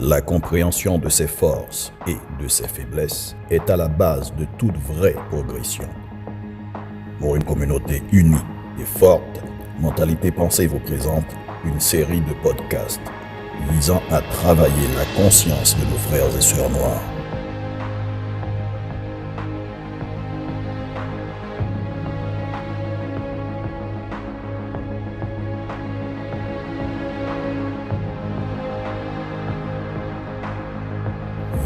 La compréhension de ses forces et de ses faiblesses est à la base de toute vraie progression. Pour une communauté unie et forte, Mentalité Pensée vous présente une série de podcasts visant à travailler la conscience de nos frères et sœurs noirs.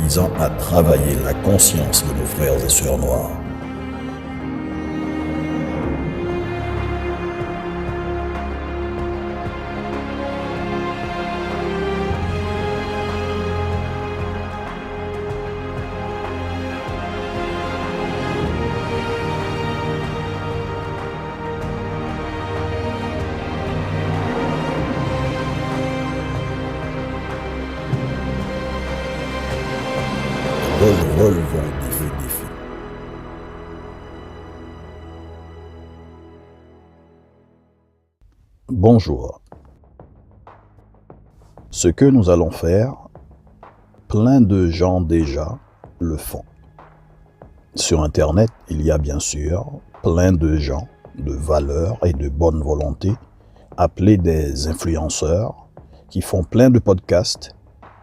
Visant à travailler la conscience de nos frères et sœurs noirs. Relevons le défi. Bonjour. Ce que nous allons faire, plein de gens déjà le font. Sur Internet, il y a bien sûr plein de gens de valeur et de bonne volonté, appelés des influenceurs, qui font plein de podcasts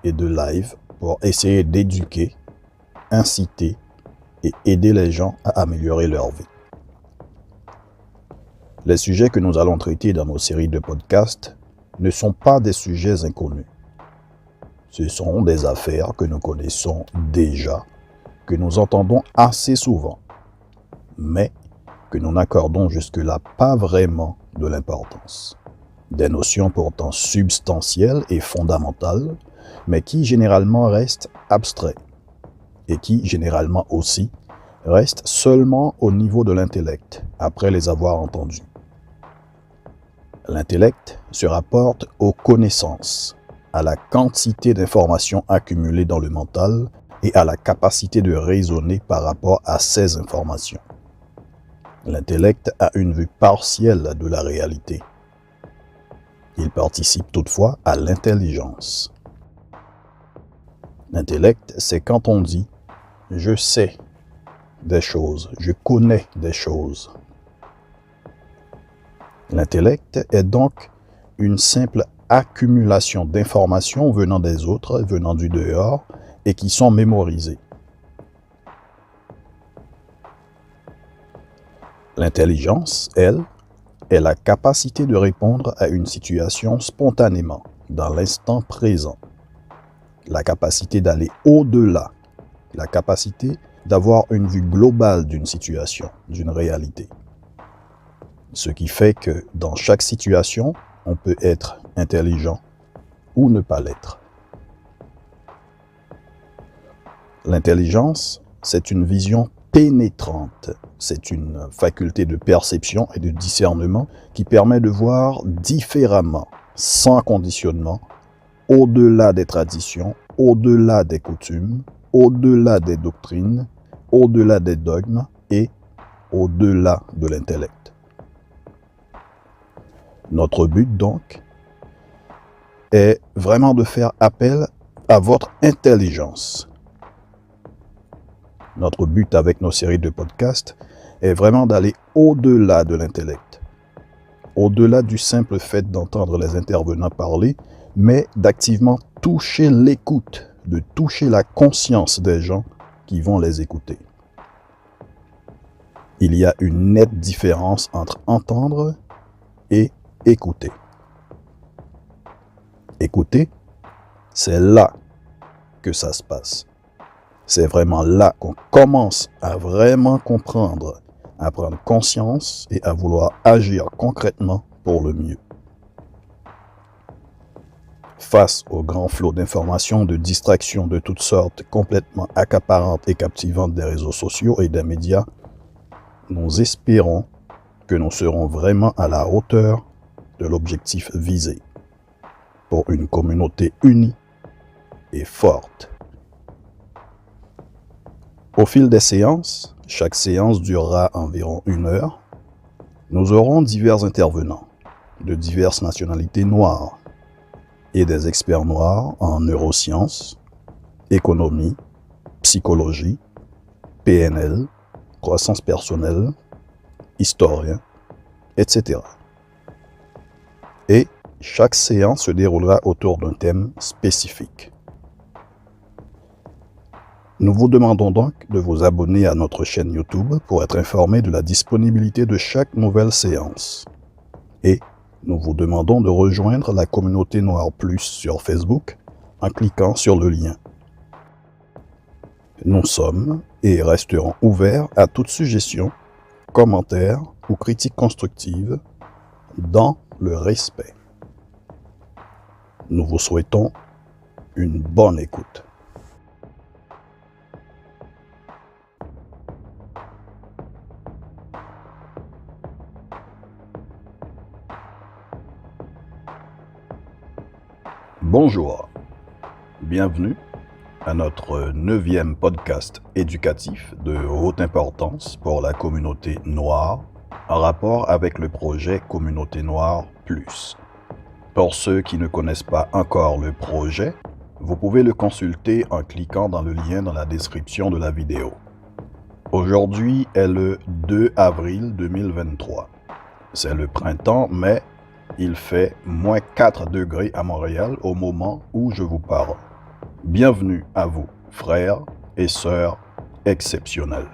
et de lives pour essayer d'éduquer, inciter et aider les gens à améliorer leur vie. Les sujets que nous allons traiter dans nos séries de podcasts ne sont pas des sujets inconnus. Ce sont des affaires que nous connaissons déjà, que nous entendons assez souvent, mais que nous n'accordons jusque-là pas vraiment de l'importance. Des notions pourtant substantielles et fondamentales, mais qui généralement restent abstraites et qui, généralement aussi, restent seulement au niveau de l'intellect, après les avoir entendus. L'intellect se rapporte aux connaissances, à la quantité d'informations accumulées dans le mental et à la capacité de raisonner par rapport à ces informations. L'intellect a une vue partielle de la réalité. Il participe toutefois à l'intelligence. L'intellect, c'est quand on dit « je sais des choses, je connais des choses ». L'intellect est donc une simple accumulation d'informations venant des autres, venant du dehors, et qui sont mémorisées. L'intelligence, elle, est la capacité de répondre à une situation spontanément, dans l'instant présent. La capacité d'aller au-delà, la capacité d'avoir une vue globale d'une situation, d'une réalité. Ce qui fait que dans chaque situation, on peut être intelligent ou ne pas l'être. L'intelligence, c'est une vision pénétrante. C'est une faculté de perception et de discernement qui permet de voir différemment, sans conditionnement, au-delà des traditions, au-delà des coutumes, au-delà des doctrines, au-delà des dogmes et au-delà de l'intellect. Notre but donc est vraiment de faire appel à votre intelligence. Notre but avec nos séries de podcasts est vraiment d'aller au-delà de l'intellect, au-delà du simple fait d'entendre les intervenants parler, mais d'activement toucher l'écoute, de toucher la conscience des gens qui vont les écouter. Il y a une nette différence entre entendre et écouter. Écouter, c'est là que ça se passe. C'est vraiment là qu'on commence à vraiment comprendre, à prendre conscience et à vouloir agir concrètement pour le mieux. Face au grand flot d'informations, de distractions de toutes sortes, complètement accaparantes et captivantes des réseaux sociaux et des médias, nous espérons que nous serons vraiment à la hauteur de l'objectif visé pour une communauté unie et forte. Au fil des séances, chaque séance durera environ 1 heure, nous aurons divers intervenants de diverses nationalités noires et des experts noirs en neurosciences, économie, psychologie, PNL, croissance personnelle, historiens, etc. Et chaque séance se déroulera autour d'un thème spécifique. Nous vous demandons donc de vous abonner à notre chaîne YouTube pour être informé de la disponibilité de chaque nouvelle séance. Et nous vous demandons de rejoindre la communauté Noir Plus sur Facebook en cliquant sur le lien. Nous sommes et resterons ouverts à toute suggestion, commentaire ou critique constructive dans le respect. Nous vous souhaitons une bonne écoute. Bonjour, bienvenue à notre 9e podcast éducatif de haute importance pour la communauté noire en rapport avec le projet Communauté Noire Plus. Pour ceux qui ne connaissent pas encore le projet, vous pouvez le consulter en cliquant dans le lien dans la description de la vidéo. Aujourd'hui est le 2 avril 2023. C'est le printemps, mais il fait moins 4 degrés à Montréal au moment où je vous parle. Bienvenue à vous, frères et sœurs exceptionnels.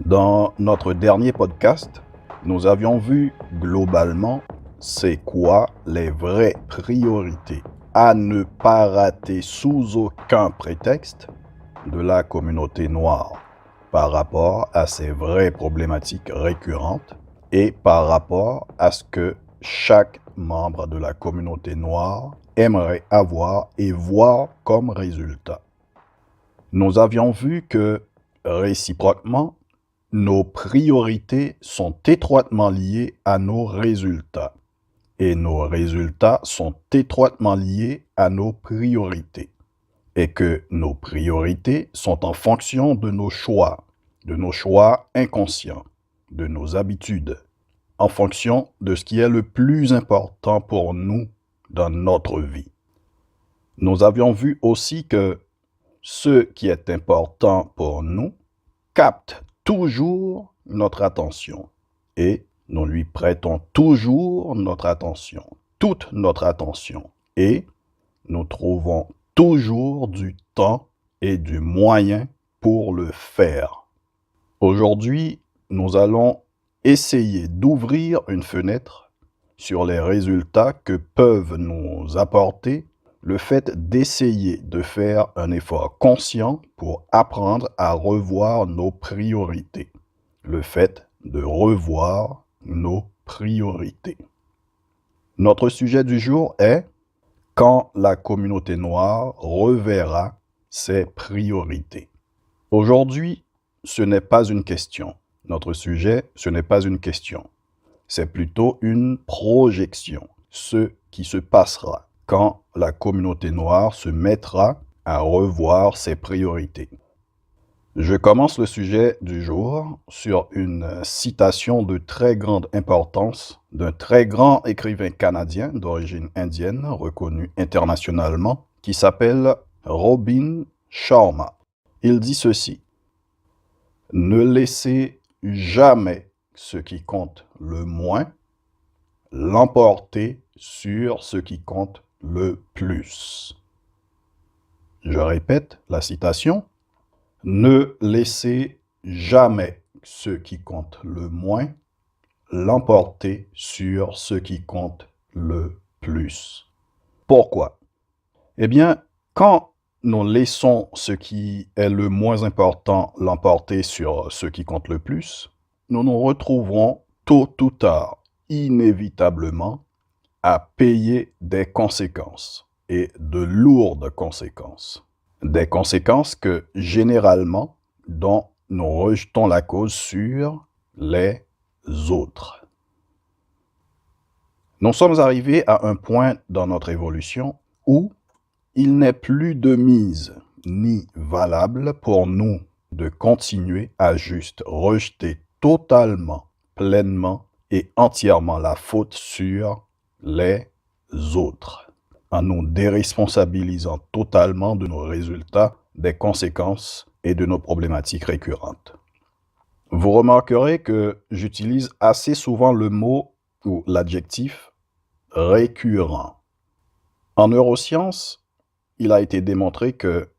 Dans notre dernier podcast, nous avions vu globalement c'est quoi les vraies priorités à ne pas rater sous aucun prétexte de la communauté noire par rapport à ces vraies problématiques récurrentes et par rapport à ce que chaque membre de la communauté noire aimerait avoir et voir comme résultat. Nous avions vu que, réciproquement, nos priorités sont étroitement liées à nos résultats et nos résultats sont étroitement liés à nos priorités et que nos priorités sont en fonction de nos choix inconscients, de nos habitudes, en fonction de ce qui est le plus important pour nous dans notre vie. Nous avions vu aussi que ce qui est important pour nous capte toujours notre attention et nous lui prêtons toujours notre attention, toute notre attention, et nous trouvons toujours du temps et du moyen pour le faire. Aujourd'hui, nous allons essayer d'ouvrir une fenêtre sur les résultats que peuvent nous apporter le fait d'essayer de faire un effort conscient pour apprendre à revoir nos priorités. Le fait de revoir nos priorités. Notre sujet du jour est quand la communauté noire reverra ses priorités. Aujourd'hui, ce n'est pas une question. Notre sujet, ce n'est pas une question. C'est plutôt une projection. Ce qui se passera quand la communauté noire se mettra à revoir ses priorités. Je commence le sujet du jour sur une citation de très grande importance d'un très grand écrivain canadien d'origine indienne, reconnu internationalement, qui s'appelle Robin Sharma. Il dit ceci: « Ne laissez jamais ce qui compte le moins l'emporter sur ce qui compte le plus. » Je répète la citation. Ne laissez jamais ce qui compte le moins l'emporter sur ce qui compte le plus. Pourquoi? Eh bien, quand nous laissons ce qui est le moins important l'emporter sur ce qui compte le plus, nous nous retrouverons tôt ou tard, inévitablement, à payer des conséquences, et de lourdes conséquences. Des conséquences que, généralement, dont nous rejetons la cause sur les autres. Nous sommes arrivés à un point dans notre évolution où il n'est plus de mise ni valable pour nous de continuer à juste rejeter totalement, pleinement et entièrement la faute sur les autres. en nous déresponsabilisant totalement de nos résultats, des conséquences et de nos problématiques récurrentes. Vous remarquerez que j'utilise assez souvent le mot ou l'adjectif récurrent. En neurosciences, il a été démontré que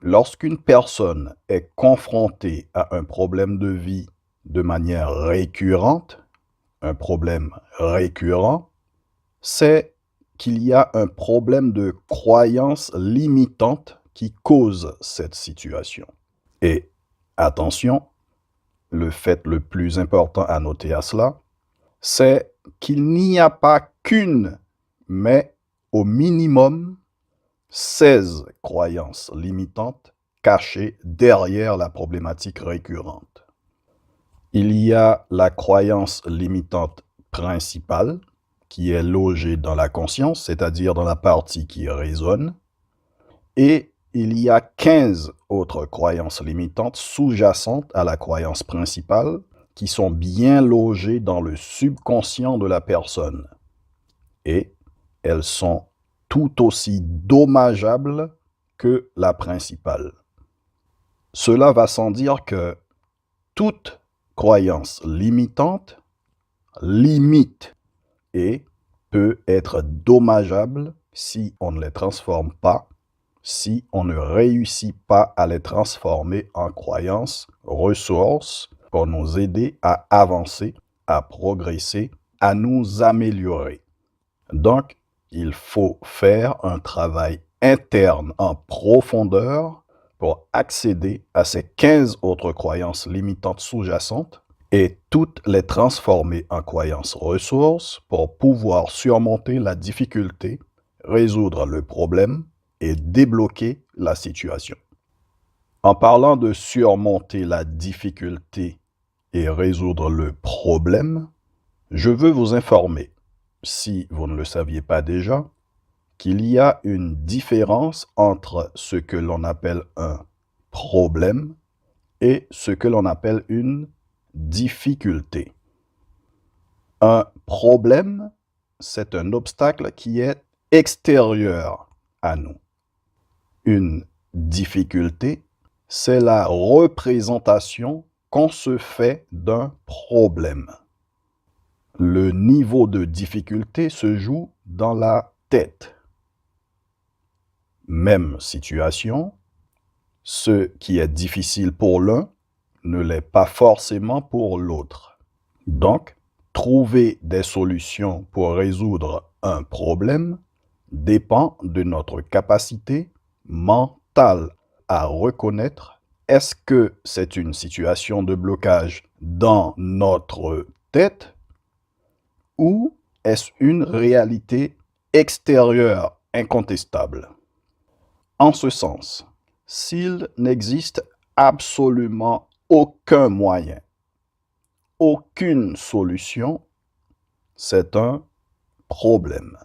lorsqu'une personne est confrontée à un problème de vie de manière récurrente, un problème récurrent, c'est qu'il y a un problème de croyance limitante qui cause cette situation. Et attention, le fait le plus important à noter à cela, c'est qu'il n'y a pas qu'une, mais au minimum 16 croyances limitantes cachées derrière la problématique récurrente. Il y a la croyance limitante principale, qui est logée dans la conscience, c'est-à-dire dans la partie qui résonne, et il y a 15 autres croyances limitantes sous-jacentes à la croyance principale, qui sont bien logées dans le subconscient de la personne. Et elles sont tout aussi dommageables que la principale. Cela va sans dire que toute croyance limitante limite et peut être dommageable si on ne les transforme pas, si on ne réussit pas à les transformer en croyances, ressources pour nous aider à avancer, à progresser, à nous améliorer. Donc, il faut faire un travail interne en profondeur pour accéder à ces 15 autres croyances limitantes sous-jacentes et toutes les transformer en croyances ressources pour pouvoir surmonter la difficulté, résoudre le problème et débloquer la situation. En parlant de surmonter la difficulté et résoudre le problème, je veux vous informer, si vous ne le saviez pas déjà, qu'il y a une différence entre ce que l'on appelle un problème et ce que l'on appelle une difficulté. Un problème, c'est un obstacle qui est extérieur à nous. Une difficulté, c'est la représentation qu'on se fait d'un problème. Le niveau de difficulté se joue dans la tête. Même situation, ce qui est difficile pour l'un ne l'est pas forcément pour l'autre. Donc, trouver des solutions pour résoudre un problème dépend de notre capacité mentale à reconnaître est-ce que c'est une situation de blocage dans notre tête ou est-ce une réalité extérieure incontestable? En ce sens, s'il n'existe absolument aucun moyen, aucune solution, c'est un problème.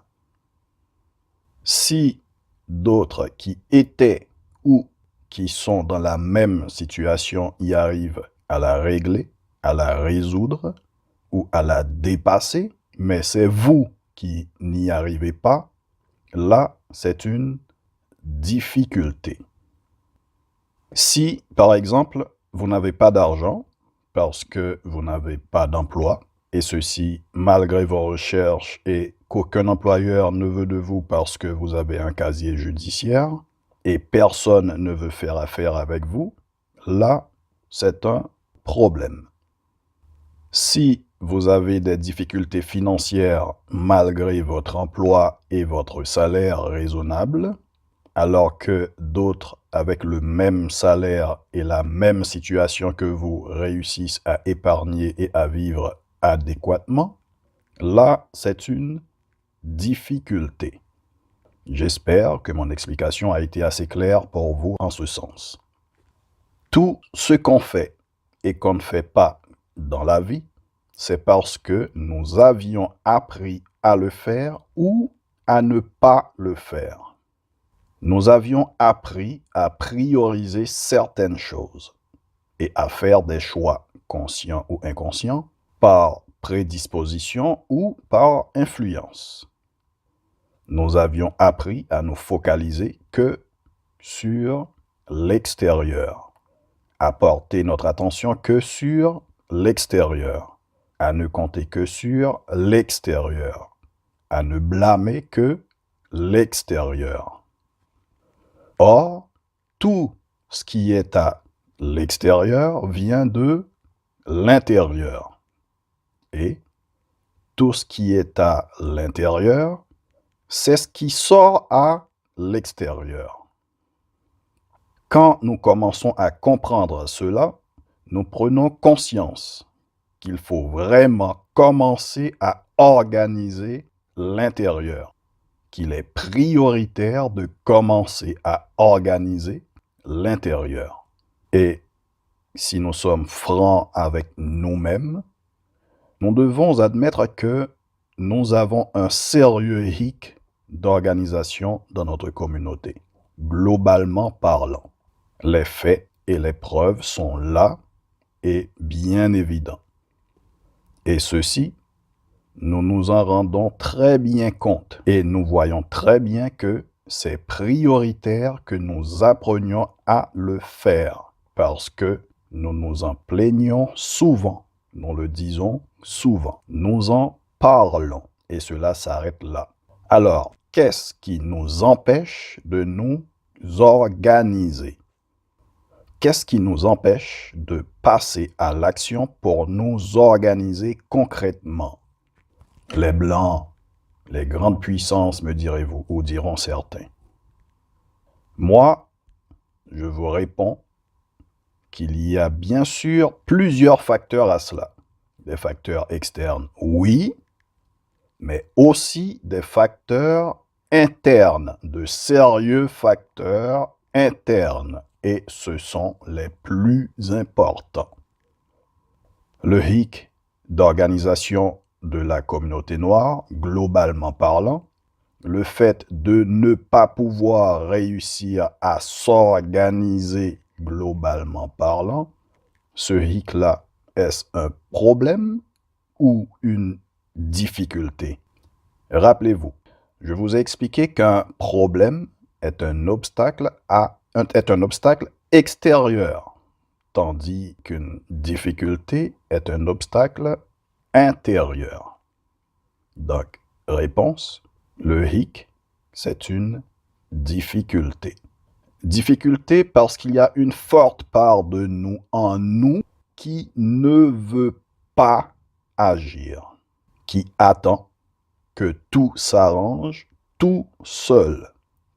Si d'autres qui étaient ou qui sont dans la même situation y arrivent à la régler, à la résoudre ou à la dépasser, mais c'est vous qui n'y arrivez pas, là, c'est une difficulté. Si, par exemple, vous n'avez pas d'argent parce que vous n'avez pas d'emploi, et ceci malgré vos recherches et qu'aucun employeur ne veut de vous parce que vous avez un casier judiciaire, et personne ne veut faire affaire avec vous, là, c'est un problème. Si vous avez des difficultés financières malgré votre emploi et votre salaire raisonnable, alors que d'autres avec le même salaire et la même situation que vous réussissent à épargner et à vivre adéquatement, là, c'est une difficulté. J'espère que mon explication a été assez claire pour vous en ce sens. Tout ce qu'on fait et qu'on ne fait pas dans la vie, c'est parce que nous avions appris à le faire ou à ne pas le faire. Nous avions appris à prioriser certaines choses et à faire des choix conscients ou inconscients par prédisposition ou par influence. Nous avions appris à nous focaliser que sur l'extérieur, à porter notre attention que sur l'extérieur, à ne compter que sur l'extérieur, à ne blâmer que l'extérieur. Or, tout ce qui est à l'extérieur vient de l'intérieur. Et tout ce qui est à l'intérieur, c'est ce qui sort à l'extérieur. Quand nous commençons à comprendre cela, nous prenons conscience qu'il faut vraiment commencer à organiser l'intérieur, qu'il est prioritaire de commencer à organiser l'intérieur. Et si nous sommes francs avec nous-mêmes, nous devons admettre que nous avons un sérieux hic d'organisation dans notre communauté, globalement parlant. Les faits et les preuves sont là et bien évidents. Et ceci, nous nous en rendons très bien compte et nous voyons très bien que c'est prioritaire que nous apprenions à le faire parce que nous nous en plaignons souvent, nous le disons souvent, nous en parlons et cela s'arrête là. Alors, qu'est-ce qui nous empêche de nous organiser? Qu'est-ce qui nous empêche de passer à l'action pour nous organiser concrètement? Les Blancs, les grandes puissances, me direz-vous, ou diront certains. Moi, je vous réponds qu'il y a bien sûr plusieurs facteurs à cela. Des facteurs externes, oui, mais aussi des facteurs internes, de sérieux facteurs internes. Et ce sont les plus importants. Le hic d'organisation de la communauté noire, globalement parlant, le fait de ne pas pouvoir réussir à s'organiser globalement parlant, ce hic-là, est-ce un problème ou une difficulté? Rappelez-vous, je vous ai expliqué qu'un problème est un obstacle extérieur, tandis qu'une difficulté est un obstacle intérieur. Donc, réponse, le hic, c'est une difficulté. Difficulté parce qu'il y a une forte part de nous en nous qui ne veut pas agir, qui attend que tout s'arrange tout seul,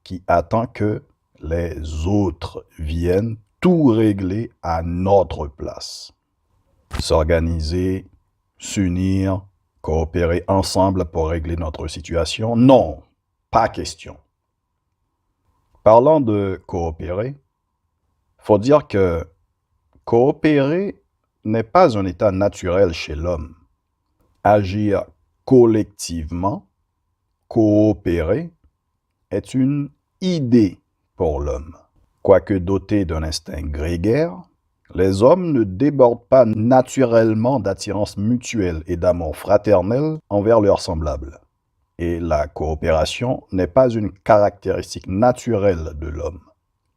qui attend que les autres viennent tout régler à notre place. S'organiser, s'unir, coopérer ensemble pour régler notre situation? Non, pas question. Parlant de coopérer, faut dire que coopérer n'est pas un état naturel chez l'homme. Agir collectivement, coopérer, est une idée pour l'homme. Quoique dotés d'un instinct grégaire, les hommes ne débordent pas naturellement d'attirance mutuelle et d'amour fraternel envers leurs semblables. Et la coopération n'est pas une caractéristique naturelle de l'homme.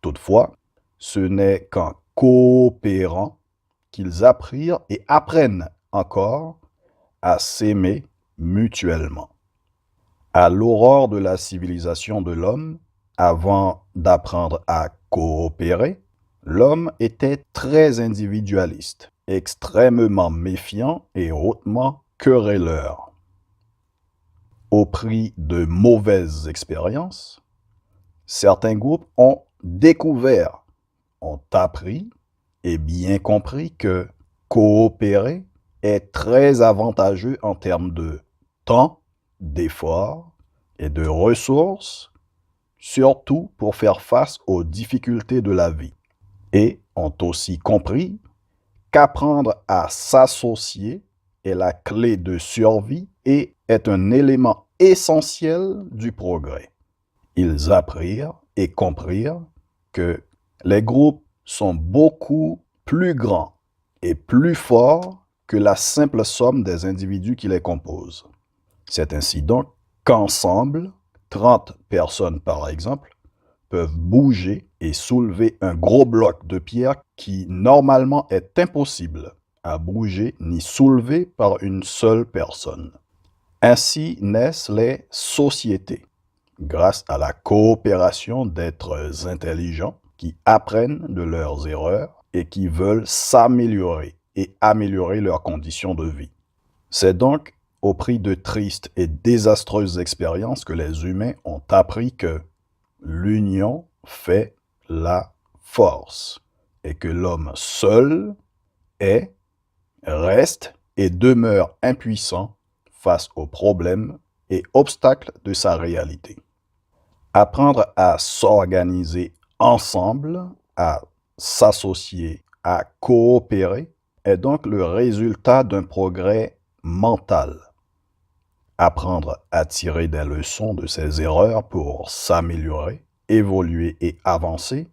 Toutefois, ce n'est qu'en coopérant qu'ils apprirent et apprennent encore à s'aimer mutuellement. À l'aurore de la civilisation de l'homme, avant d'apprendre à coopérer, l'homme était très individualiste, extrêmement méfiant et hautement querelleur. Au prix de mauvaises expériences, certains groupes ont découvert, ont appris et bien compris que coopérer est très avantageux en termes de temps, d'efforts et de ressources, surtout pour faire face aux difficultés de la vie. Et ont aussi compris qu'apprendre à s'associer est la clé de survie et est un élément essentiel du progrès. Ils apprirent et comprirent que les groupes sont beaucoup plus grands et plus forts que la simple somme des individus qui les composent. C'est ainsi donc qu'ensemble, 30 personnes, par exemple, peuvent bouger et soulever un gros bloc de pierre qui, normalement, est impossible à bouger ni soulever par une seule personne. Ainsi naissent les sociétés, grâce à la coopération d'êtres intelligents qui apprennent de leurs erreurs et qui veulent s'améliorer et améliorer leurs conditions de vie. C'est donc au prix de tristes et désastreuses expériences que les humains ont appris que l'union fait la force et que l'homme seul est, reste et demeure impuissant face aux problèmes et obstacles de sa réalité. Apprendre à s'organiser ensemble, à s'associer, à coopérer est donc le résultat d'un progrès mental. Apprendre à tirer des leçons de ses erreurs pour s'améliorer, évoluer et avancer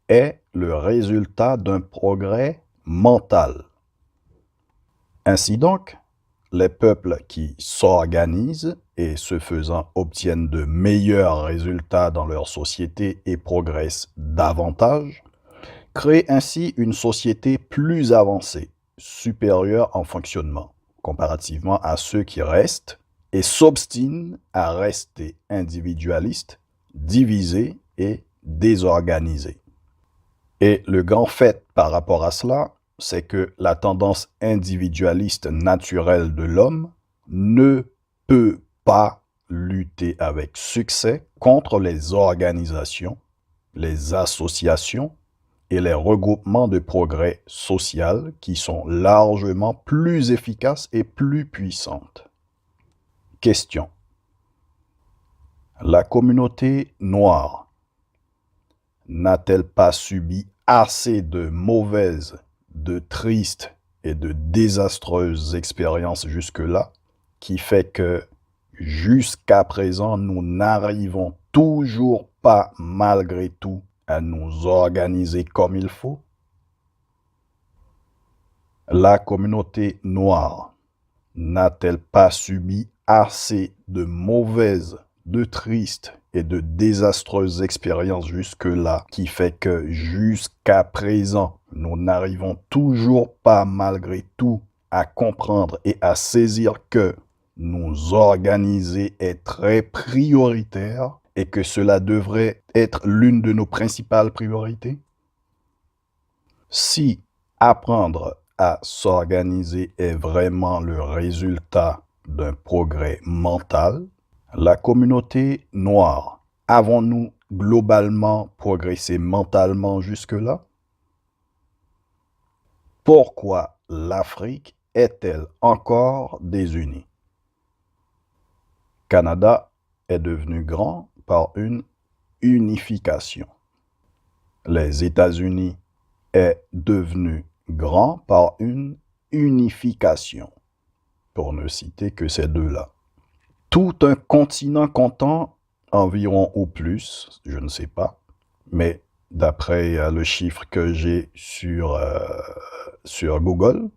est le résultat d'un progrès mental. Ainsi donc, les peuples qui s'organisent et ce faisant obtiennent de meilleurs résultats dans leur société et progressent davantage, créent ainsi une société plus avancée, supérieure en fonctionnement, comparativement à ceux qui restent et s'obstinent à rester individualistes, divisés et désorganisés. Et le grand fait par rapport à cela, c'est que la tendance individualiste naturelle de l'homme ne peut pas lutter avec succès contre les organisations, les associations et les regroupements de progrès social qui sont largement plus efficaces et plus puissantes. Question. La communauté noire n'a-t-elle pas subi assez de mauvaises, de tristes et de désastreuses expériences jusque-là, qui fait que jusqu'à présent, nous n'arrivons toujours pas, malgré tout, à nous organiser comme il faut? La communauté noire n'a-t-elle pas subi assez de mauvaises, de tristes et de désastreuses expériences jusque-là qui fait que jusqu'à présent, nous n'arrivons toujours pas malgré tout à comprendre et à saisir que nous organiser est très prioritaire et que cela devrait être l'une de nos principales priorités? Si apprendre à s'organiser est vraiment le résultat d'un progrès mental, la communauté noire, avons-nous globalement progressé mentalement jusque-là? Pourquoi l'Afrique est-elle encore désunie? Canada est devenu grand par une unification. Les États-Unis est devenu grand par une unification, pour ne citer que ces deux-là. Tout un continent comptant environ ou plus, je ne sais pas, mais d'après le chiffre que j'ai sur Google,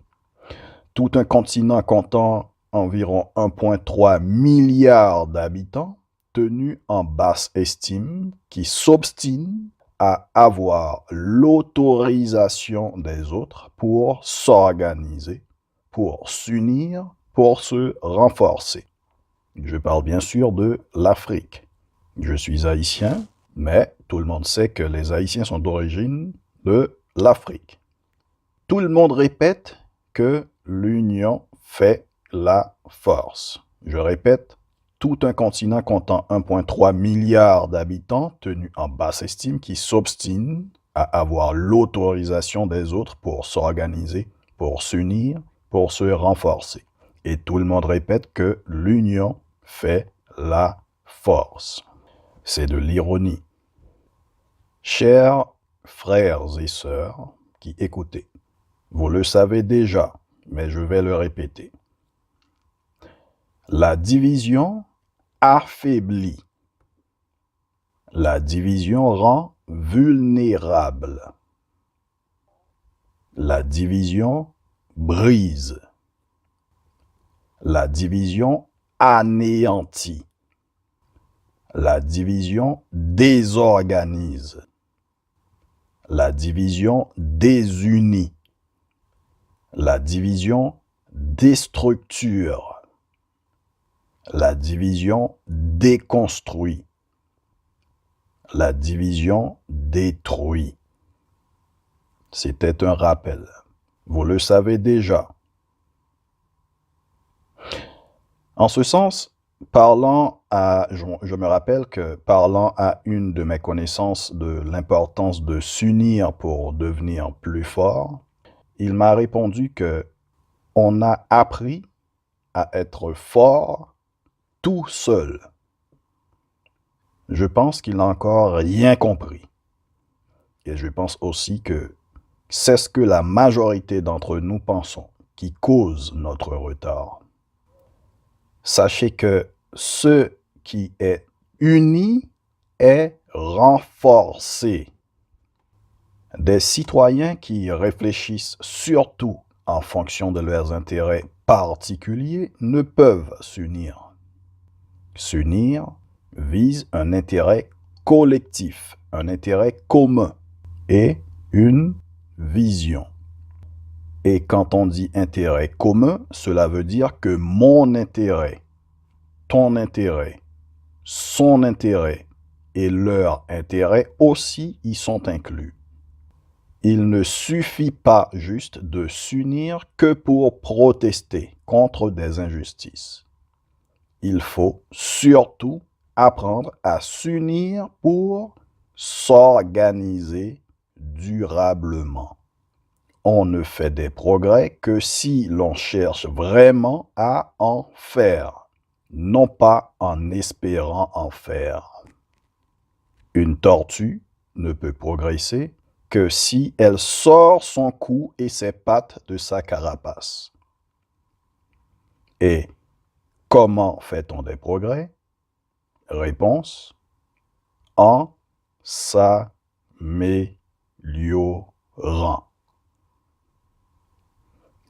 tout un continent comptant environ 1,3 milliard d'habitants, tenus en basse estime, qui s'obstinent à avoir l'autorisation des autres pour s'organiser, pour s'unir, pour se renforcer. Je parle bien sûr de l'Afrique. Je suis haïtien, mais tout le monde sait que les Haïtiens sont d'origine de l'Afrique. Tout le monde répète que l'union fait la force. Je répète, tout un continent comptant 1,3 milliard d'habitants tenus en basse estime qui s'obstinent à avoir l'autorisation des autres pour s'organiser, pour s'unir, pour se renforcer. Et tout le monde répète que l'union fait la force. C'est de l'ironie. Chers frères et sœurs qui écoutez, vous le savez déjà, mais je vais le répéter. La division affaiblit. La division rend vulnérable. La division brise. La division anéantit. La division désorganise. La division désunit. La division déstructure. La division déconstruit. La division détruit. C'était un rappel. Vous le savez déjà. En ce sens, je me rappelle que parlant à une de mes connaissances de l'importance de s'unir pour devenir plus fort, il m'a répondu que on a appris à être fort tout seul. Je pense qu'il n'a encore rien compris. Et je pense aussi que c'est ce que la majorité d'entre nous pensons qui cause notre retard. Sachez que ce qui est uni est renforcé. Des citoyens qui réfléchissent surtout en fonction de leurs intérêts particuliers ne peuvent s'unir. S'unir vise un intérêt collectif, un intérêt commun et une vision. Et quand on dit intérêt commun, cela veut dire que mon intérêt, ton intérêt, son intérêt et leur intérêt aussi y sont inclus. Il ne suffit pas juste de s'unir que pour protester contre des injustices. Il faut surtout apprendre à s'unir pour s'organiser durablement. On ne fait des progrès que si l'on cherche vraiment à en faire, non pas en espérant en faire. Une tortue ne peut progresser que si elle sort son cou et ses pattes de sa carapace. Et comment fait-on des progrès? Réponse: en s'améliorant.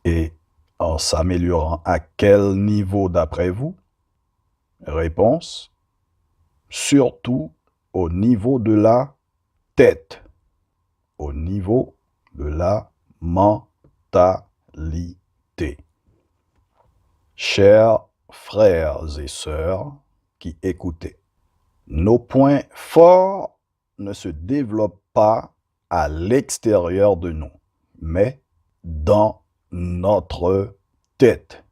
Et en s'améliorant à quel niveau d'après vous? Réponse: surtout au niveau de la tête, au niveau de la mentalité. Chers frères et sœurs qui écoutez, nos points forts ne se développent pas à l'extérieur de nous, mais dans notre tête.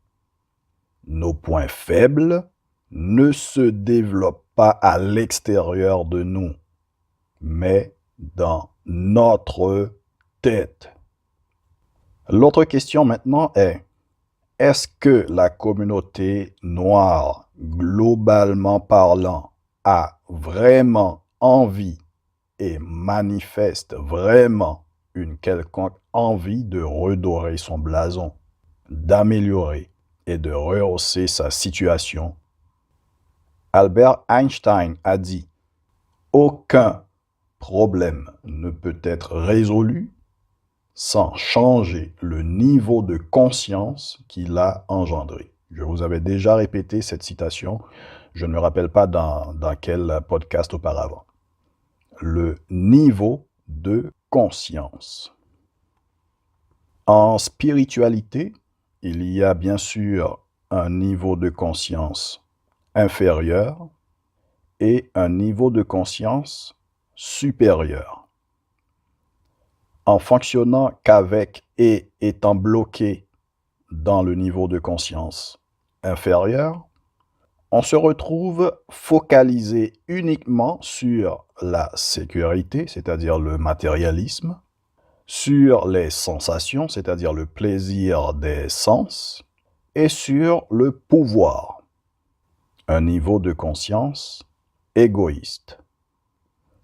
Nos points faibles ne se développent pas à l'extérieur de nous, mais dans notre tête. L'autre question maintenant est-ce que la communauté noire, globalement parlant, a vraiment envie et manifeste vraiment une quelconque envie de redorer son blason, d'améliorer et de rehausser sa situation? Albert Einstein a dit: aucun problème ne peut être résolu sans changer le niveau de conscience qu'il a engendré. Je vous avais déjà répété cette citation, je ne me rappelle pas dans quel podcast auparavant. Le niveau de conscience. En spiritualité, il y a bien sûr un niveau de conscience inférieur et un niveau de conscience supérieur. En fonctionnant qu'avec et étant bloqué dans le niveau de conscience inférieur, on se retrouve focalisé uniquement sur la sécurité, c'est-à-dire le matérialisme, sur les sensations, c'est-à-dire le plaisir des sens, et sur le pouvoir, un niveau de conscience égoïste.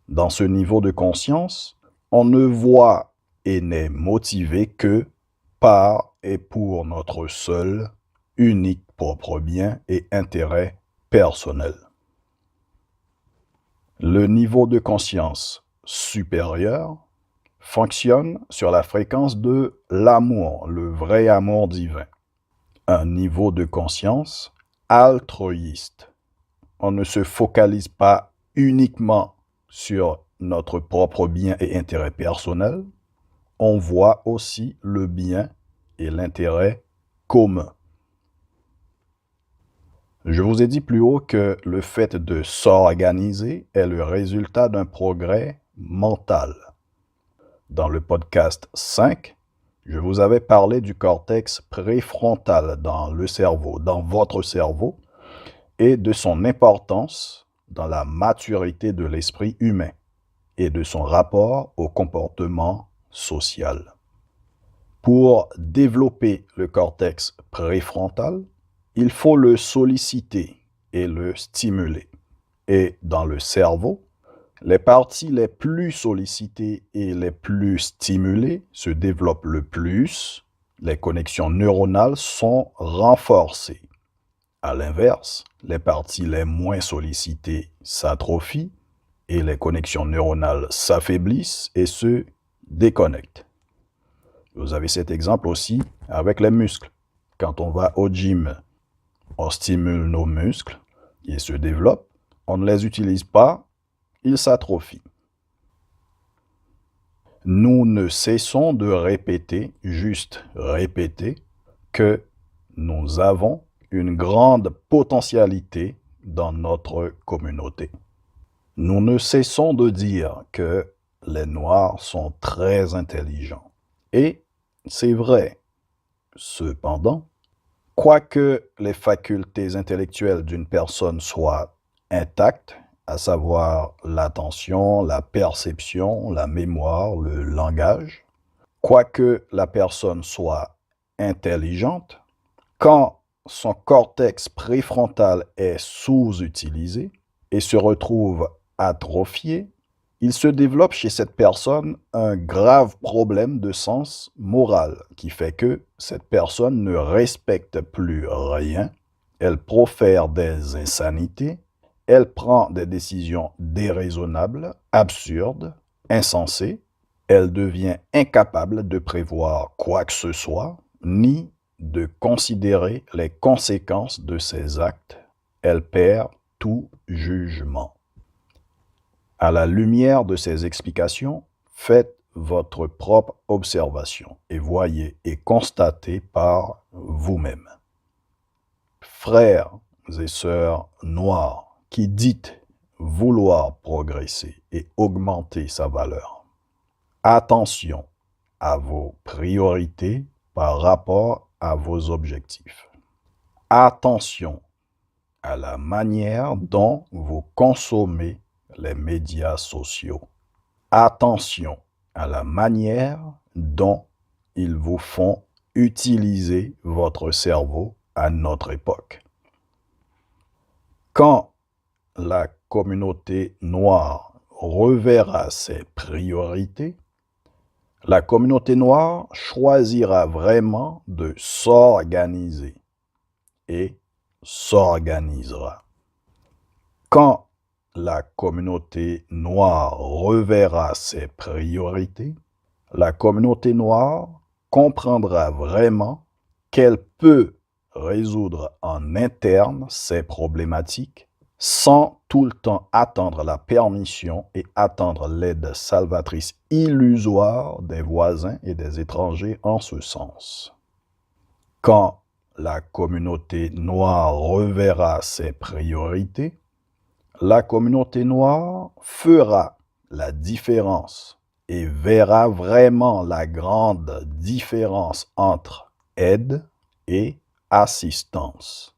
Dans ce niveau de conscience, on ne voit et n'est motivé que par et pour notre seul, unique propre bien et intérêt personnel. Le niveau de conscience supérieur fonctionne sur la fréquence de l'amour, le vrai amour divin. Un niveau de conscience altruiste. on ne se focalise pas uniquement sur notre propre bien et intérêt personnel, on voit aussi le bien et l'intérêt commun. Je vous ai dit plus haut que le fait de s'organiser est le résultat d'un progrès mental. Dans le podcast 5, je vous avais parlé du cortex préfrontal dans le cerveau, dans votre cerveau, et de son importance dans la maturité de l'esprit humain et de son rapport au comportement social. Pour développer le cortex préfrontal, il faut le solliciter et le stimuler. Et dans le cerveau, les parties les plus sollicitées et les plus stimulées se développent le plus, les connexions neuronales sont renforcées. À l'inverse, les parties les moins sollicitées s'atrophient et les connexions neuronales s'affaiblissent et se déconnectent. Vous avez cet exemple aussi avec les muscles. Quand on va au gym, on stimule nos muscles, ils se développent, on ne les utilise pas, ils s'atrophient. Nous ne cessons de répéter, juste répéter, que nous avons une grande potentialité dans notre communauté. Nous ne cessons de dire que les Noirs sont très intelligents. Et c'est vrai. Cependant, quoique les facultés intellectuelles d'une personne soient intactes, à savoir l'attention, la perception, la mémoire, le langage, quoique la personne soit intelligente, quand son cortex préfrontal est sous-utilisé et se retrouve atrophié, il se développe chez cette personne un grave problème de sens moral qui fait que cette personne ne respecte plus rien, elle profère des insanités, elle prend des décisions déraisonnables, absurdes, insensées, elle devient incapable de prévoir quoi que ce soit, ni de considérer les conséquences de ses actes, elle perd tout jugement. À la lumière de ces explications, faites votre propre observation et voyez et constatez par vous-même. Frères et sœurs noirs qui dites vouloir progresser et augmenter sa valeur, attention à vos priorités par rapport à vos objectifs. Attention à la manière dont vous consommez les médias sociaux. Attention à la manière dont ils vous font utiliser votre cerveau à notre époque. Quand la communauté noire reverra ses priorités, la communauté noire choisira vraiment de s'organiser et s'organisera. Quand la communauté noire reverra ses priorités, la communauté noire comprendra vraiment qu'elle peut résoudre en interne ses problématiques sans tout le temps attendre la permission et attendre l'aide salvatrice illusoire des voisins et des étrangers en ce sens. Quand la communauté noire reverra ses priorités, la communauté noire fera la différence et verra vraiment la grande différence entre aide et assistance.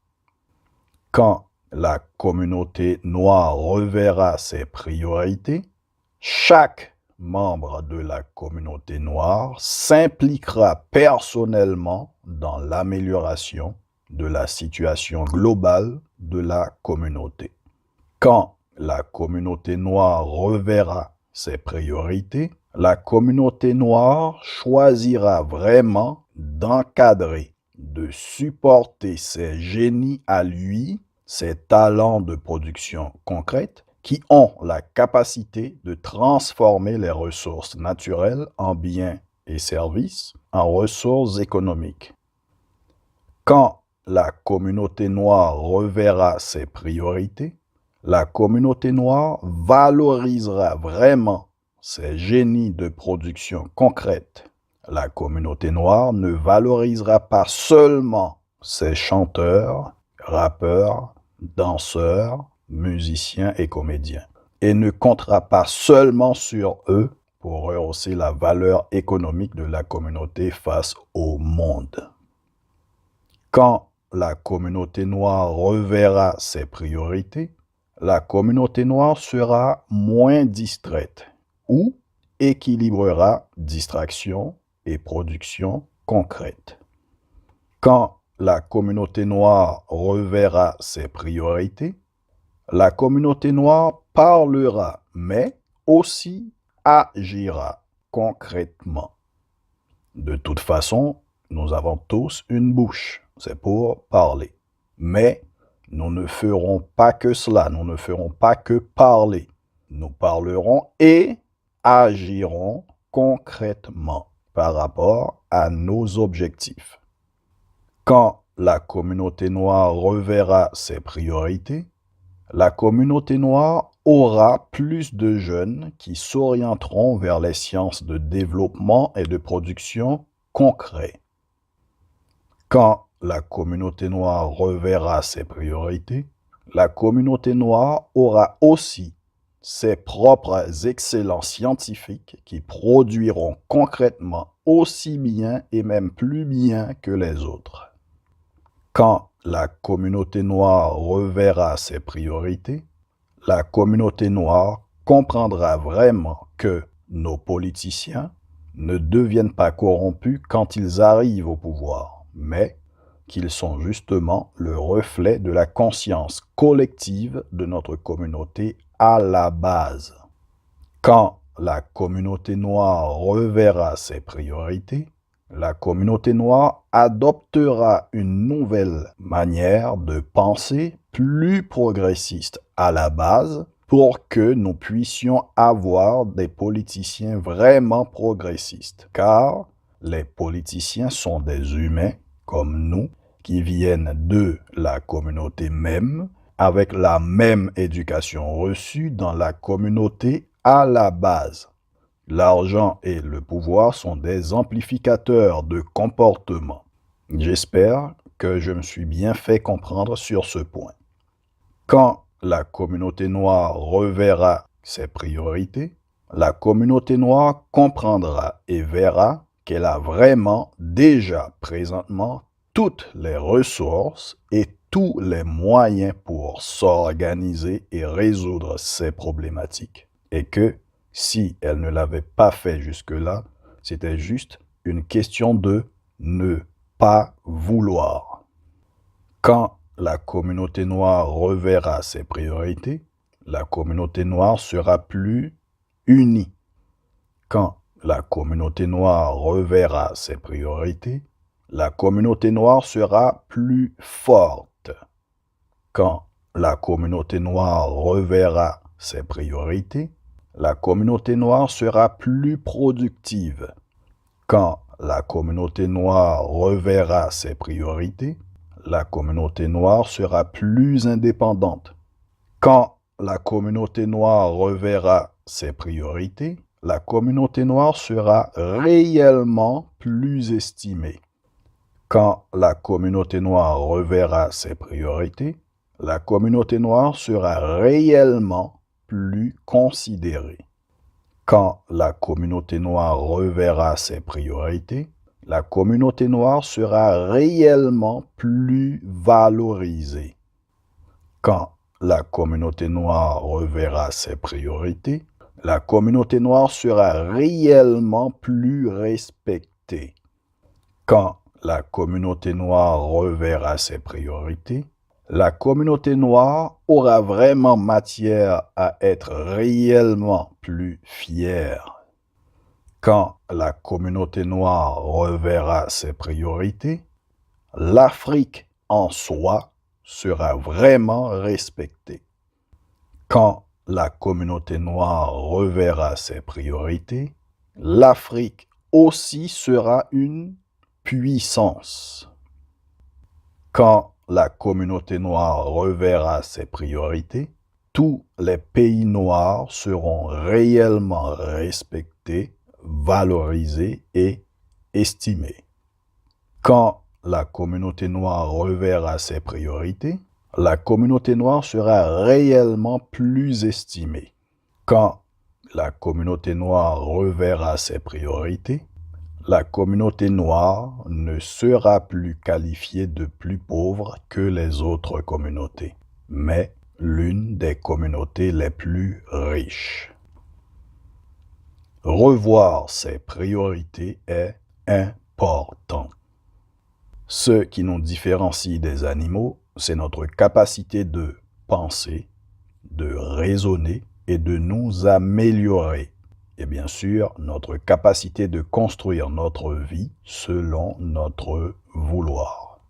Quand la communauté noire reverra ses priorités, chaque membre de la communauté noire s'impliquera personnellement dans l'amélioration de la situation globale de la communauté. Quand la communauté noire reverra ses priorités, la communauté noire choisira vraiment d'encadrer, de supporter ses génies à lui, ses talents de production concrète, qui ont la capacité de transformer les ressources naturelles en biens et services, en ressources économiques. Quand la communauté noire reverra ses priorités, la communauté noire valorisera vraiment ses génies de production concrète. La communauté noire ne valorisera pas seulement ses chanteurs, rappeurs, danseurs, musiciens et comédiens, et ne comptera pas seulement sur eux pour rehausser la valeur économique de la communauté face au monde. Quand la communauté noire reverra ses priorités, la communauté noire sera moins distraite ou équilibrera distraction et production concrète. Quand la communauté noire reverra ses priorités, la communauté noire parlera, mais aussi agira concrètement. De toute façon, nous avons tous une bouche, c'est pour parler. Mais nous ne ferons pas que cela, nous ne ferons pas que parler. Nous parlerons et agirons concrètement par rapport à nos objectifs. Quand la communauté noire reverra ses priorités, la communauté noire aura plus de jeunes qui s'orienteront vers les sciences de développement et de production concrets. Quand la communauté noire reverra ses priorités, la communauté noire aura aussi ses propres excellents scientifiques qui produiront concrètement aussi bien et même plus bien que les autres. Quand la communauté noire reverra ses priorités, la communauté noire comprendra vraiment que nos politiciens ne deviennent pas corrompus quand ils arrivent au pouvoir, mais qu'ils sont justement le reflet de la conscience collective de notre communauté à la base. Quand la communauté noire reverra ses priorités, la communauté noire adoptera une nouvelle manière de penser plus progressiste à la base pour que nous puissions avoir des politiciens vraiment progressistes. Car les politiciens sont des humains comme nous qui viennent de la communauté même, avec la même éducation reçue dans la communauté à la base. L'argent et le pouvoir sont des amplificateurs de comportement. J'espère que je me suis bien fait comprendre sur ce point. Quand la communauté noire reverra ses priorités, la communauté noire comprendra et verra qu'elle a vraiment déjà présentement toutes les ressources et tous les moyens pour s'organiser et résoudre ces problématiques. Et que si elle ne l'avait pas fait jusque-là, c'était juste une question de ne pas vouloir. Quand la communauté noire reverra ses priorités, la communauté noire sera plus unie. Quand la communauté noire reverra ses priorités, la communauté noire sera plus forte. Quand la communauté noire reverra ses priorités, la communauté noire sera plus productive. Quand la communauté noire reverra ses priorités, la communauté noire sera plus indépendante. Quand la communauté noire reverra ses priorités, la communauté noire sera réellement plus estimée. Quand la communauté noire reverra ses priorités, la communauté noire sera réellement plus considérée. Quand la communauté noire reverra ses priorités, la communauté noire sera réellement plus valorisée. Quand la communauté noire reverra ses priorités, la communauté noire sera réellement plus respectée. Quand la communauté noire reverra ses priorités, la communauté noire aura vraiment matière à être réellement plus fière. Quand la communauté noire reverra ses priorités, l'Afrique en soi sera vraiment respectée. Quand la communauté noire reverra ses priorités, l'Afrique aussi sera une puissance. Quand la communauté noire reverra ses priorités, tous les pays noirs seront réellement respectés, valorisés et estimés. Quand la communauté noire reverra ses priorités, la communauté noire sera réellement plus estimée. Quand la communauté noire reverra ses priorités, la communauté noire ne sera plus qualifiée de plus pauvre que les autres communautés, mais l'une des communautés les plus riches. Revoir ses priorités est important. Ce qui nous différencie des animaux, c'est notre capacité de penser, de raisonner et de nous améliorer. Et bien sûr, notre capacité de construire notre vie selon notre vouloir.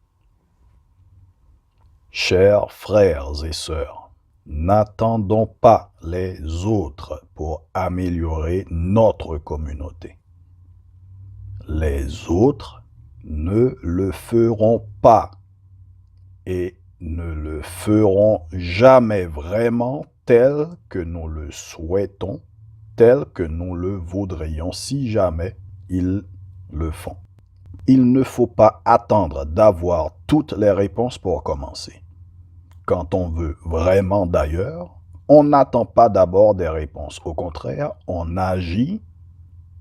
Chers frères et sœurs, n'attendons pas les autres pour améliorer notre communauté. Les autres ne le feront pas et ne le feront jamais vraiment tel que nous le souhaitons, tel que nous le voudrions si jamais ils le font. Il ne faut pas attendre d'avoir toutes les réponses pour commencer. Quand on veut vraiment d'ailleurs, on n'attend pas d'abord des réponses. Au contraire, on agit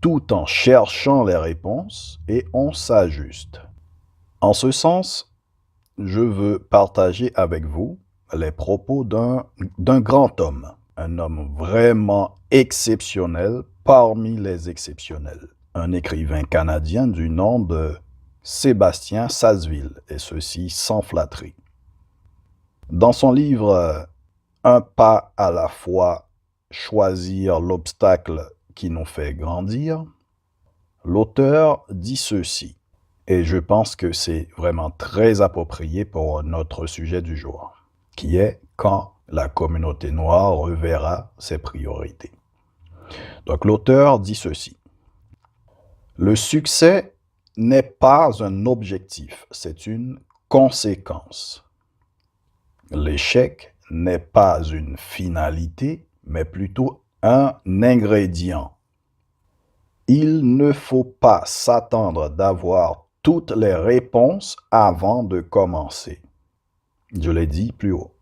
tout en cherchant les réponses et on s'ajuste. En ce sens, je veux partager avec vous les propos d'un grand homme, un homme vraiment exceptionnel parmi les exceptionnels, un écrivain canadien du nom de Sébastien Sasseville, et ceci sans flatterie. Dans son livre « Un pas à la fois, choisir l'obstacle qui nous fait grandir », l'auteur dit ceci, et je pense que c'est vraiment très approprié pour notre sujet du jour, qui est quand la communauté noire reverra ses priorités. Donc l'auteur dit ceci. Le succès n'est pas un objectif, c'est une conséquence. L'échec n'est pas une finalité, mais plutôt un ingrédient. Il ne faut pas s'attendre d'avoir toutes les réponses avant de commencer. Je l'ai dit plus haut.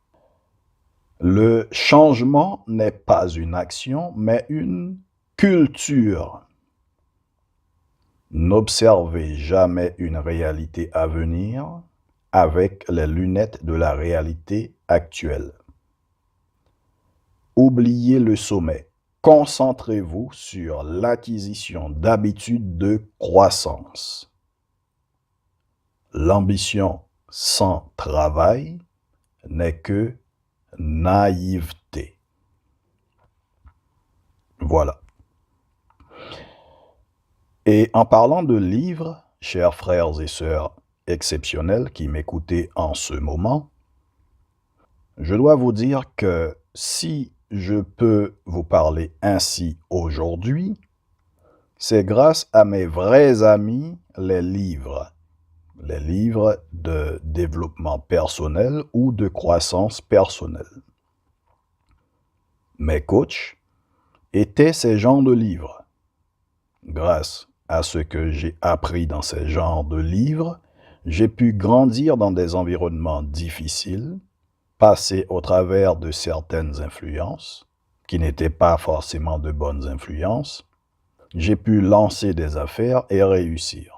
Le changement n'est pas une action, mais une culture. N'observez jamais une réalité à venir avec les lunettes de la réalité actuelle. Oubliez le sommet. Concentrez-vous sur l'acquisition d'habitudes de croissance. L'ambition sans travail n'est que naïveté. Voilà. Et en parlant de livres, chers frères et sœurs exceptionnels qui m'écoutez en ce moment, je dois vous dire que si je peux vous parler ainsi aujourd'hui, c'est grâce à mes vrais amis, les livres de développement personnel ou de croissance personnelle. Mes coachs étaient ces genres de livres. Grâce à ce que j'ai appris dans ces genres de livres, j'ai pu grandir dans des environnements difficiles, passer au travers de certaines influences, qui n'étaient pas forcément de bonnes influences. J'ai pu lancer des affaires et réussir.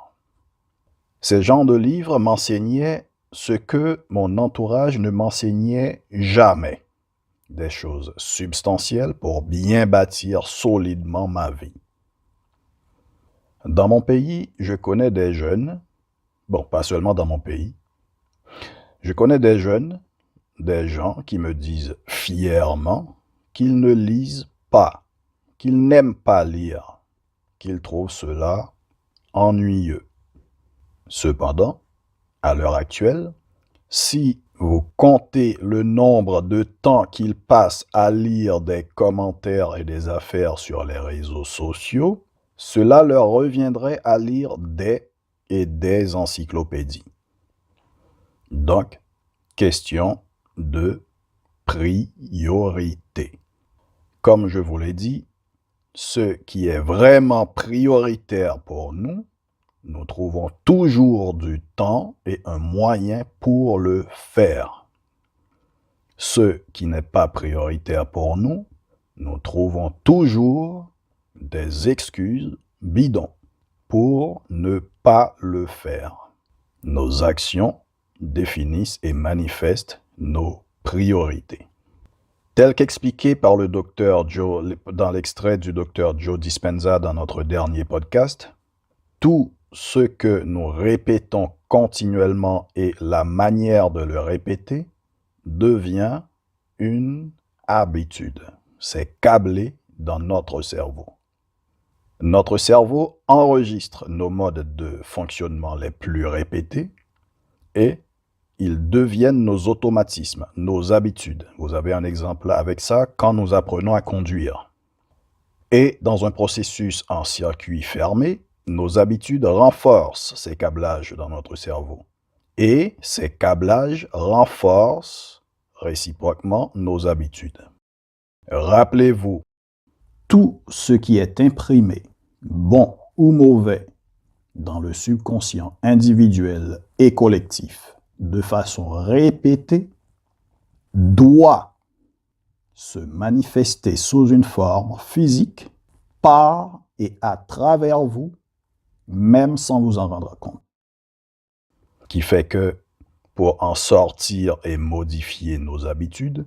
Ces genres de livres m'enseignaient ce que mon entourage ne m'enseignait jamais. Des choses substantielles pour bien bâtir solidement ma vie. Dans mon pays, je connais des jeunes, bon, pas seulement dans mon pays, je connais des jeunes, des gens qui me disent fièrement qu'ils ne lisent pas, qu'ils n'aiment pas lire, qu'ils trouvent cela ennuyeux. Cependant, à l'heure actuelle, si vous comptez le nombre de temps qu'ils passent à lire des commentaires et des affaires sur les réseaux sociaux, cela leur reviendrait à lire des et des encyclopédies. Donc, question de priorité. Comme je vous l'ai dit, ce qui est vraiment prioritaire pour nous, nous trouvons toujours du temps et un moyen pour le faire. Ce qui n'est pas prioritaire pour nous, nous trouvons toujours des excuses bidons pour ne pas le faire. Nos actions définissent et manifestent nos priorités. Tel qu'expliqué par le docteur Joe dans l'extrait du docteur Joe Dispenza dans notre dernier podcast, tout ce que nous répétons continuellement et la manière de le répéter devient une habitude. C'est câblé dans notre cerveau. Notre cerveau enregistre nos modes de fonctionnement les plus répétés et ils deviennent nos automatismes, nos habitudes. Vous avez un exemple avec ça quand nous apprenons à conduire. Et dans un processus en circuit fermé, nos habitudes renforcent ces câblages dans notre cerveau. Et ces câblages renforcent réciproquement nos habitudes. Rappelez-vous, tout ce qui est imprimé, bon ou mauvais, dans le subconscient individuel et collectif, de façon répétée, doit se manifester sous une forme physique par et à travers vous, même sans vous en rendre compte. Qui fait que pour en sortir et modifier nos habitudes,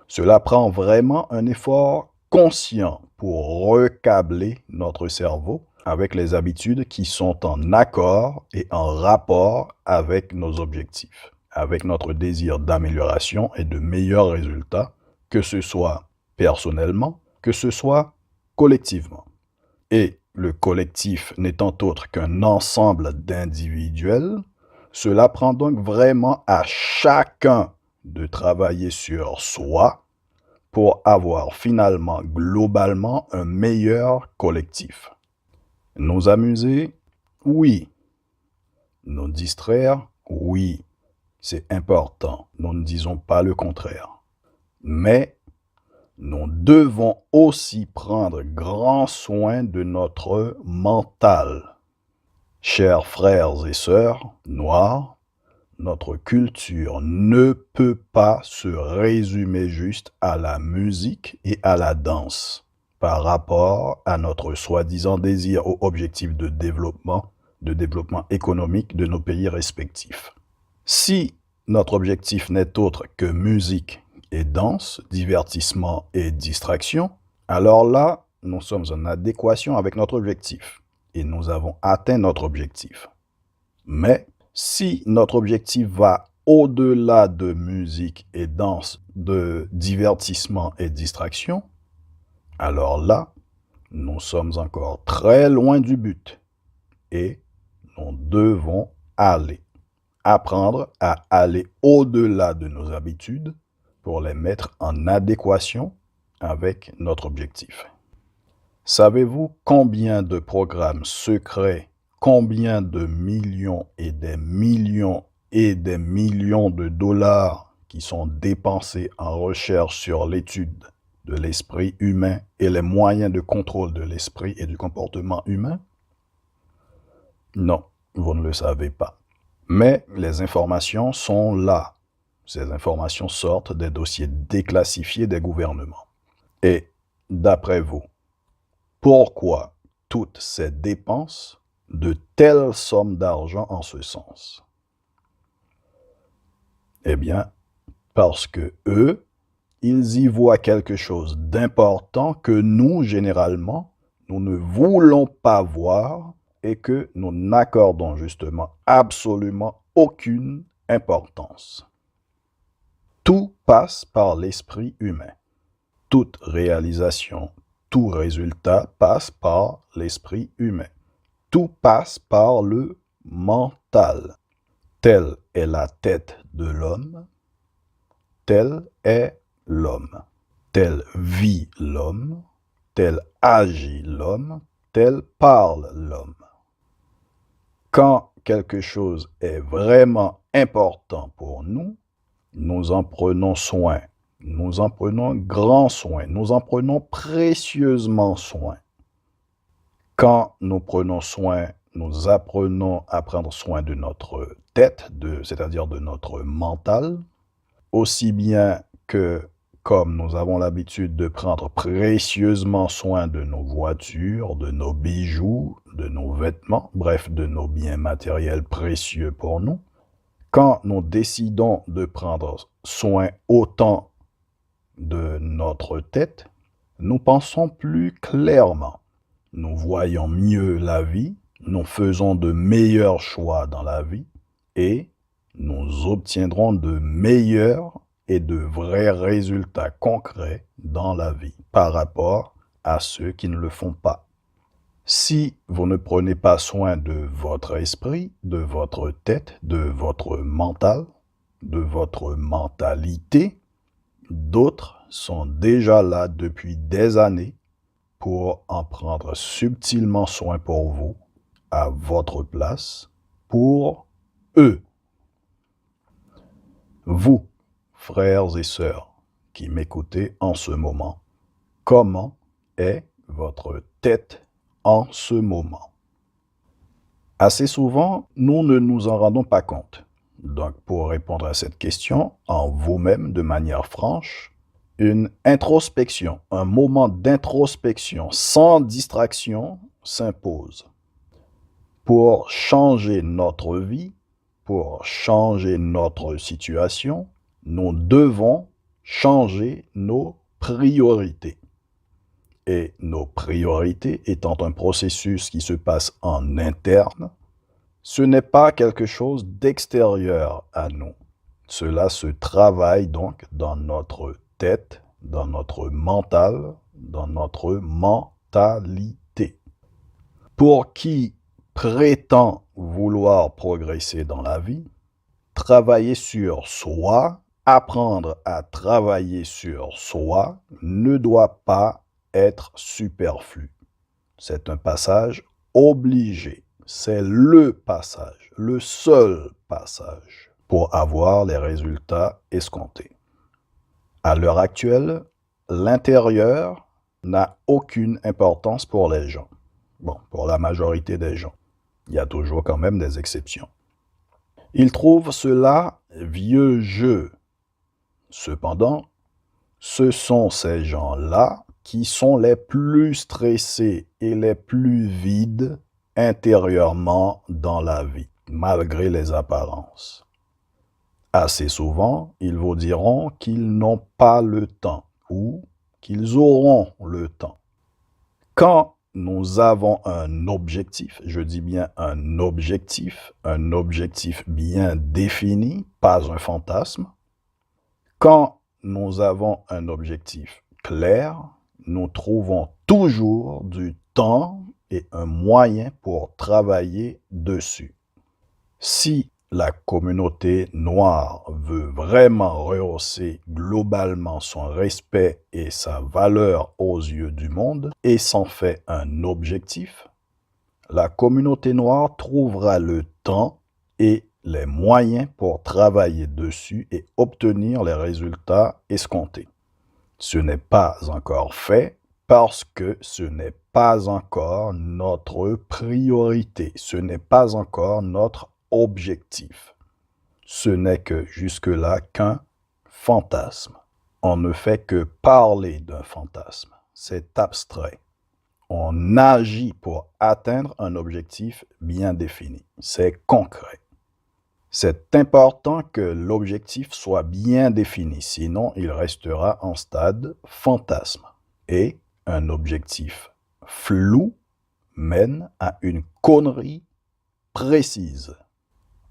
cela prend vraiment un effort conscient pour recâbler notre cerveau avec les habitudes qui sont en accord et en rapport avec nos objectifs, avec notre désir d'amélioration et de meilleurs résultats, que ce soit personnellement, que ce soit collectivement. Et le collectif n'étant autre qu'un ensemble d'individuels, cela prend donc vraiment à chacun de travailler sur soi pour avoir finalement, globalement, un meilleur collectif. Nous amuser, oui. Nous distraire, oui. C'est important. Nous ne disons pas le contraire. Mais nous devons aussi prendre grand soin de notre mental. Chers frères et sœurs noirs, notre culture ne peut pas se résumer juste à la musique et à la danse par rapport à notre soi-disant désir ou objectif de développement économique de nos pays respectifs. Si notre objectif n'est autre que musique et danse, divertissement et distraction, alors là, nous sommes en adéquation avec notre objectif et nous avons atteint notre objectif. Mais si notre objectif va au-delà de musique et danse, de divertissement et distraction, alors là, nous sommes encore très loin du but et nous devons apprendre à aller au-delà de nos habitudes pour les mettre en adéquation avec notre objectif. Savez-vous combien de programmes secrets, combien de millions et des millions de dollars qui sont dépensés en recherche sur l'étude de l'esprit humain et les moyens de contrôle de l'esprit et du comportement humain? Non, vous ne le savez pas. Mais les informations sont là. Ces informations sortent des dossiers déclassifiés des gouvernements. Et d'après vous, pourquoi toutes ces dépenses de telles sommes d'argent en ce sens? Eh bien, parce que eux, ils y voient quelque chose d'important que nous, généralement, nous ne voulons pas voir et que nous n'accordons justement absolument aucune importance. Tout passe par l'esprit humain. Toute réalisation, tout résultat passe par l'esprit humain. Tout passe par le mental. Telle est la tête de l'homme, tel est l'homme. Tel vit l'homme, tel agit l'homme, tel parle l'homme. Quand quelque chose est vraiment important pour nous, nous en prenons soin Nous en prenons grand soin, nous en prenons précieusement soin. Quand nous prenons soin, nous apprenons à prendre soin de notre tête, c'est-à-dire de notre mental, aussi bien que comme nous avons l'habitude de prendre précieusement soin de nos voitures, de nos bijoux, de nos vêtements, bref, de nos biens matériels précieux pour nous, quand nous décidons de prendre soin autant de notre tête, nous pensons plus clairement, nous voyons mieux la vie, nous faisons de meilleurs choix dans la vie et nous obtiendrons de meilleurs et de vrais résultats concrets dans la vie par rapport à ceux qui ne le font pas. Si vous ne prenez pas soin de votre esprit, de votre tête, de votre mental, de votre mentalité, d'autres sont déjà là depuis des années pour en prendre subtilement soin pour vous, à votre place, pour eux. Vous, frères et sœurs qui m'écoutez en ce moment, comment est votre tête en ce moment? Assez souvent, nous ne nous en rendons pas compte. Donc, pour répondre à cette question, en vous-même, de manière franche, une introspection, un moment d'introspection sans distraction s'impose. Pour changer notre vie, pour changer notre situation, nous devons changer nos priorités. Et nos priorités étant un processus qui se passe en interne, ce n'est pas quelque chose d'extérieur à nous. Cela se travaille donc dans notre tête, dans notre mental, dans notre mentalité. Pour qui prétend vouloir progresser dans la vie, travailler sur soi, apprendre à travailler sur soi ne doit pas être superflu. C'est un passage obligé. C'est le passage, le seul passage pour avoir les résultats escomptés. À l'heure actuelle, l'intérieur n'a aucune importance pour les gens. Bon, pour la majorité des gens. Il y a toujours quand même des exceptions. Ils trouvent cela vieux jeu. Cependant, ce sont ces gens-là qui sont les plus stressés et les plus vides intérieurement dans la vie, malgré les apparences. Assez souvent, ils vous diront qu'ils n'ont pas le temps ou qu'ils auront le temps. Quand nous avons un objectif, je dis bien un objectif bien défini, pas un fantasme. Quand nous avons un objectif clair, nous trouvons toujours du temps et un moyen pour travailler dessus. Si la communauté noire veut vraiment rehausser globalement son respect et sa valeur aux yeux du monde et s'en fait un objectif, la communauté noire trouvera le temps et les moyens pour travailler dessus et obtenir les résultats escomptés. Ce n'est pas encore fait parce que ce n'est pas encore notre priorité, ce n'est pas encore notre objectif. Ce n'est que jusque-là qu'un fantasme. On ne fait que parler d'un fantasme. C'est abstrait. On agit pour atteindre un objectif bien défini. C'est concret. C'est important que l'objectif soit bien défini, sinon il restera en stade fantasme. Et un objectif flou mène à une connerie précise.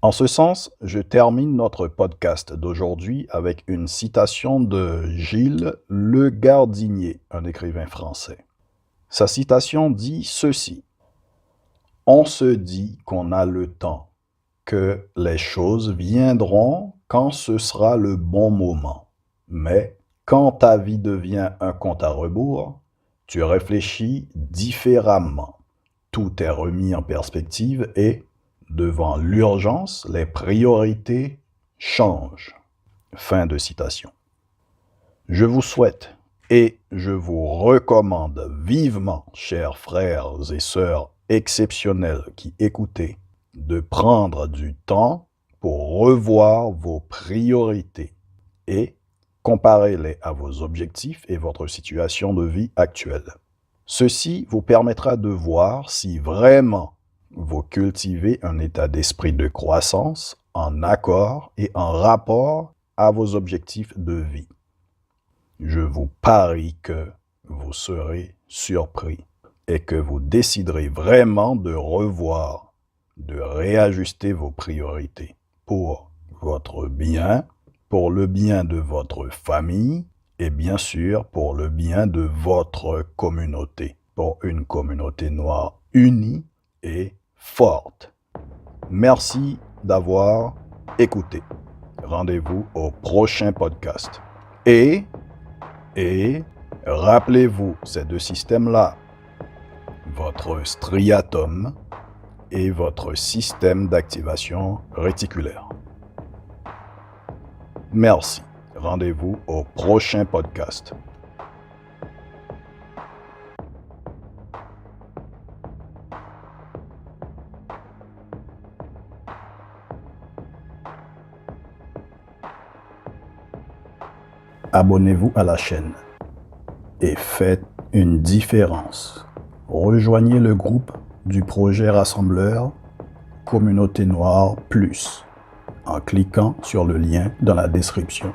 En ce sens, je termine notre podcast d'aujourd'hui avec une citation de Gilles Le Gardinier, un écrivain français. Sa citation dit ceci: « On se dit qu'on a le temps, que les choses viendront quand ce sera le bon moment. Mais quand ta vie devient un compte à rebours, tu réfléchis différemment. Tout est remis en perspective et, devant l'urgence, les priorités changent. » Fin de citation. Je vous souhaite et je vous recommande vivement, chers frères et sœurs exceptionnels qui écoutez, de prendre du temps pour revoir vos priorités et comparez-les à vos objectifs et votre situation de vie actuelle. Ceci vous permettra de voir si vraiment vous cultivez un état d'esprit de croissance en accord et en rapport à vos objectifs de vie. Je vous parie que vous serez surpris et que vous déciderez vraiment de revoir, de réajuster vos priorités pour votre bien, pour le bien de votre famille et bien sûr pour le bien de votre communauté, pour une communauté noire unie et forte. Merci d'avoir écouté. Rendez-vous au prochain podcast. Et rappelez-vous ces deux systèmes-là, votre striatum et votre système d'activation réticulaire. Merci. Rendez-vous au prochain podcast. Abonnez-vous à la chaîne et faites une différence. Rejoignez le groupe du projet rassembleur Communauté Noire Plus en cliquant sur le lien dans la description.